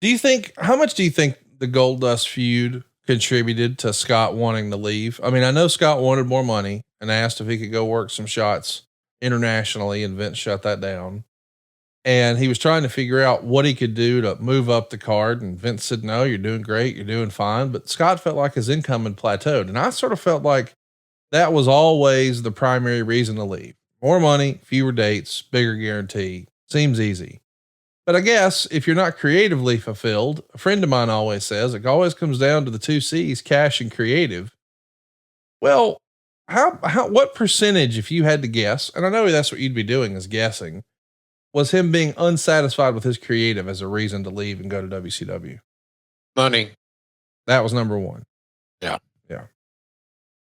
How much do you think the Goldust feud contributed to Scott wanting to leave? I mean, I know Scott wanted more money and asked if he could go work some shots internationally, and Vince shut that down. And he was trying to figure out what he could do to move up the card. And Vince said, "No, you're doing great. You're doing fine." But Scott felt like his income had plateaued. And I sort of felt like that was always the primary reason to leave. More money, fewer dates, bigger guarantee. Seems easy. But I guess if you're not creatively fulfilled, a friend of mine always says it always comes down to the two C's, cash and creative. Well, what percentage, if you had to guess, and I know that's what you'd be doing is guessing, was him being unsatisfied with his creative as a reason to leave and go to WCW? Money. That was number one. Yeah. Yeah.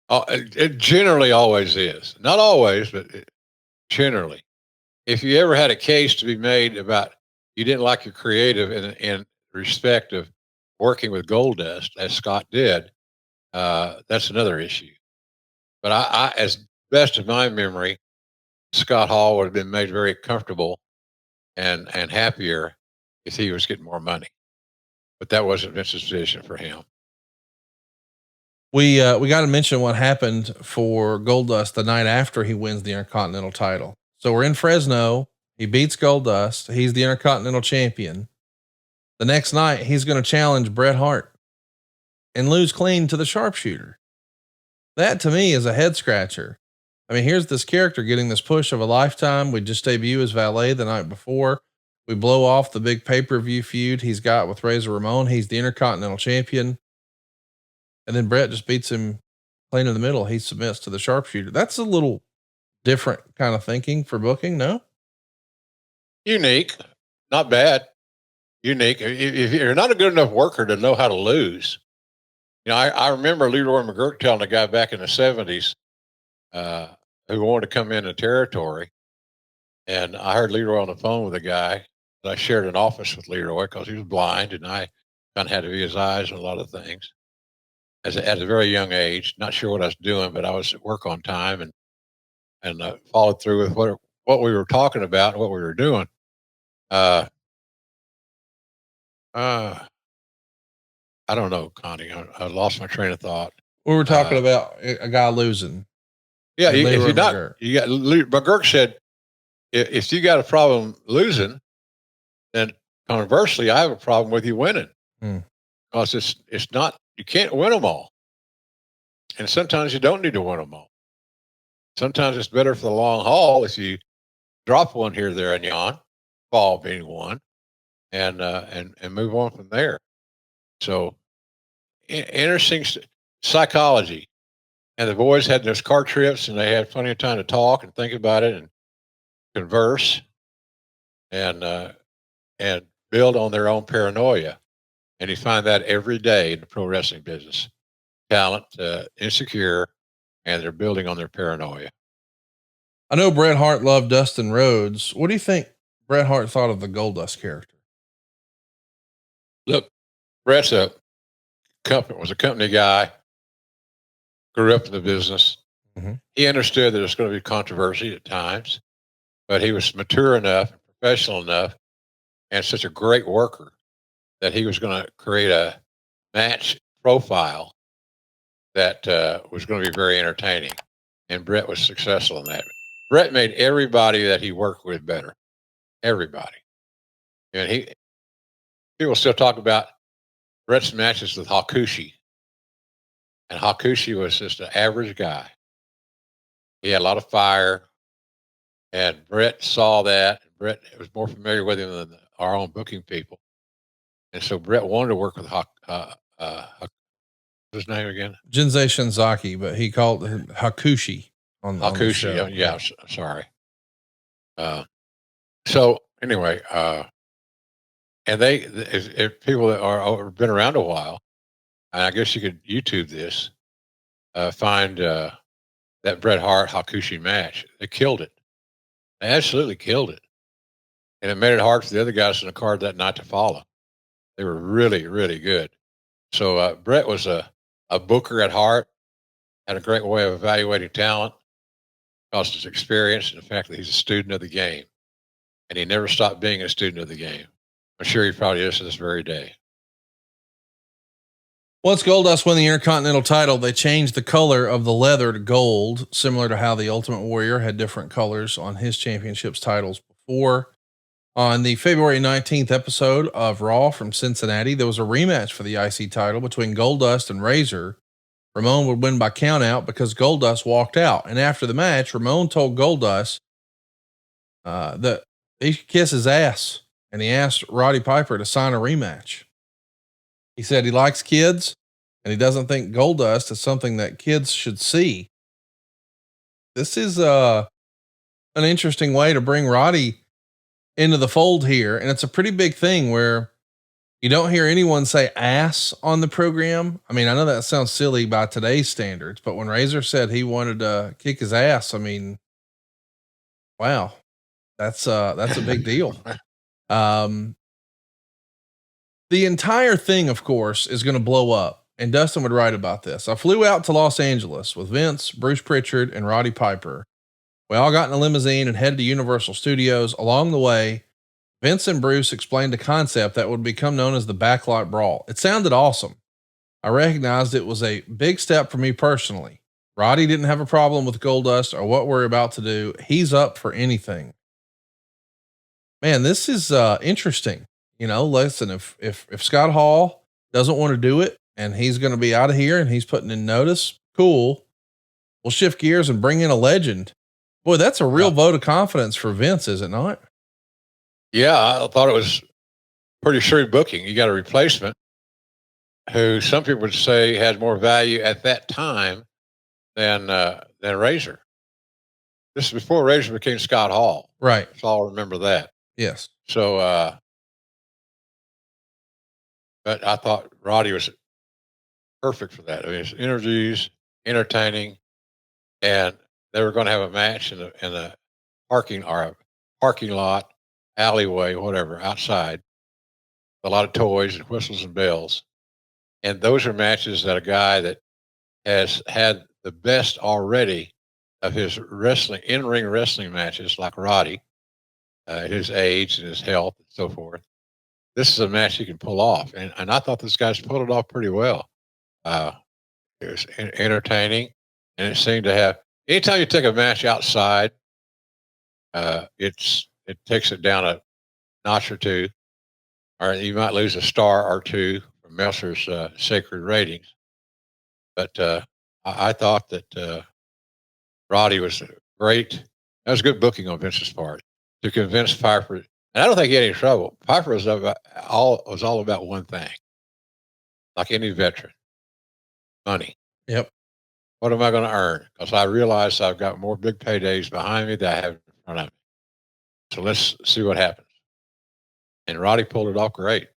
It generally always is. Not always, but generally. If you ever had a case to be made about you didn't like your creative in respect of working with Goldust, as Scott did, that's another issue. But I, as best of my memory, Scott Hall would have been made very comfortable and happier if he was getting more money. But that wasn't Vince's decision for him. We got to mention what happened for Goldust the night after he wins the Intercontinental title. So we're in Fresno. He beats Goldust. He's the Intercontinental champion. The next night, he's going to challenge Bret Hart and lose clean to the sharpshooter. That to me is a head scratcher. I mean, here's this character getting this push of a lifetime. We just debut as Valet the night before. We blow off the big pay-per-view feud he's got with Razor Ramone. He's the Intercontinental champion. And then Bret just beats him clean in the middle. He submits to the sharpshooter. That's a little different kind of thinking for booking. No? Unique, not bad. Unique. If you're not a good enough worker to know how to lose, I remember Leroy McGurk telling a guy back in the 70s who wanted to come in the territory. And I heard Leroy on the phone with a guy. I shared an office with Leroy because he was blind, and I kind of had to be his eyes on a lot of things. At a very young age, not sure what I was doing, but I was at work on time and followed through with what we were talking about and what we were doing. I don't know, Connie. I lost my train of thought. We were talking about a guy losing. Yeah, if you're not, you got McGurk said, if you got a problem losing, then conversely, I have a problem with you winning because it's not, you can't win them all, and sometimes you don't need to win them all. Sometimes it's better for the long haul if you drop one here, there, and yon, fall being one, and move on from there. So interesting psychology. And the boys had those car trips, and they had plenty of time to talk and think about it and converse and build on their own paranoia. And you find that every day in the pro wrestling business. Talent, insecure, and they're building on their paranoia. I know Bret Hart loved Dustin Rhodes. What do you think Bret Hart thought of the Goldust character? Look, Bret's was a company guy, grew up in the business. Mm-hmm. He understood that there's going to be controversy at times, but he was mature enough, professional enough, and such a great worker that he was going to create a match profile that was going to be very entertaining. And Bret was successful in that. Bret made everybody that he worked with better. Everybody. And people still talk about Bret's matches with Hakushi. And Hakushi was just an average guy. He had a lot of fire. And Bret saw that. Bret was more familiar with him than our own booking people. And so Bret wanted to work with what's his name again? Jinsei Shinzaki, but he called him Hakushi on the show. Yeah, sorry. So anyway, and if people that are been around a while, and I guess you could YouTube this, find that Bret Hart Hakushi match. They killed it. They absolutely killed it. And it made it hard for the other guys in the card that night to follow. They were really, really good. So Bret was a booker at heart, had a great way of evaluating talent, because of his experience and the fact that he's a student of the game. And he never stopped being a student of the game. I'm sure he probably is to this very day. Once Goldust won the Intercontinental title, they changed the color of the leather to gold, similar to how the Ultimate Warrior had different colors on his championships titles before. On the February 19th episode of Raw from Cincinnati, there was a rematch for the IC title between Goldust and Razor. Ramone would win by countout because Goldust walked out. And after the match, Ramone told Goldust that he could kiss his ass. And he asked Roddy Piper to sign a rematch. He said he likes kids and he doesn't think Goldust is something that kids should see. This is an interesting way to bring Roddy into the fold here. And it's a pretty big thing where you don't hear anyone say ass on the program. I mean, I know that sounds silly by today's standards, but when Razor said he wanted to kick his ass, I mean, wow, that's a big deal. The entire thing, of course, is going to blow up. And Dustin would write about this. I flew out to Los Angeles with Vince, Bruce Pritchard, and Roddy Piper. We all got in a limousine and headed to Universal Studios. Along the way, Vince and Bruce explained a concept that would become known as the Backlot Brawl. It sounded awesome. I recognized it was a big step for me personally. Roddy didn't have a problem with Goldust or what we're about to do. He's up for anything. Man, this is interesting. You know, listen, if Scott Hall doesn't want to do it and he's going to be out of here and he's putting in notice, cool. We'll shift gears and bring in a legend. Boy, that's a real vote of confidence for Vince, is it not? Yeah, I thought it was pretty shrewd booking. You got a replacement who some people would say had more value at that time than Razor. This is before Razor became Scott Hall. Right. So I'll remember that. Yes. So, but I thought Roddy was perfect for that. I mean, his interviews, entertaining, and they were going to have a match in a parking lot, alleyway, whatever, outside. A lot of toys and whistles and bells. And those are matches that a guy that has had the best already of his wrestling, in-ring wrestling matches, like Roddy, his age and his health and so forth. This is a match he can pull off. And I thought this guy's pulled it off pretty well. It was entertaining, and it seemed to have, anytime you take a match outside, it takes it down a notch or two, or you might lose a star or two from Meltzer's sacred ratings. But I thought that Roddy was great. That was good booking on Vince's part to convince Piper. And I don't think he had any trouble. Piper was all about one thing, like any veteran: money. Yep. What am I going to earn? Because I realize I've got more big paydays behind me than I have in front of me. So let's see what happens. And Roddy pulled it off great.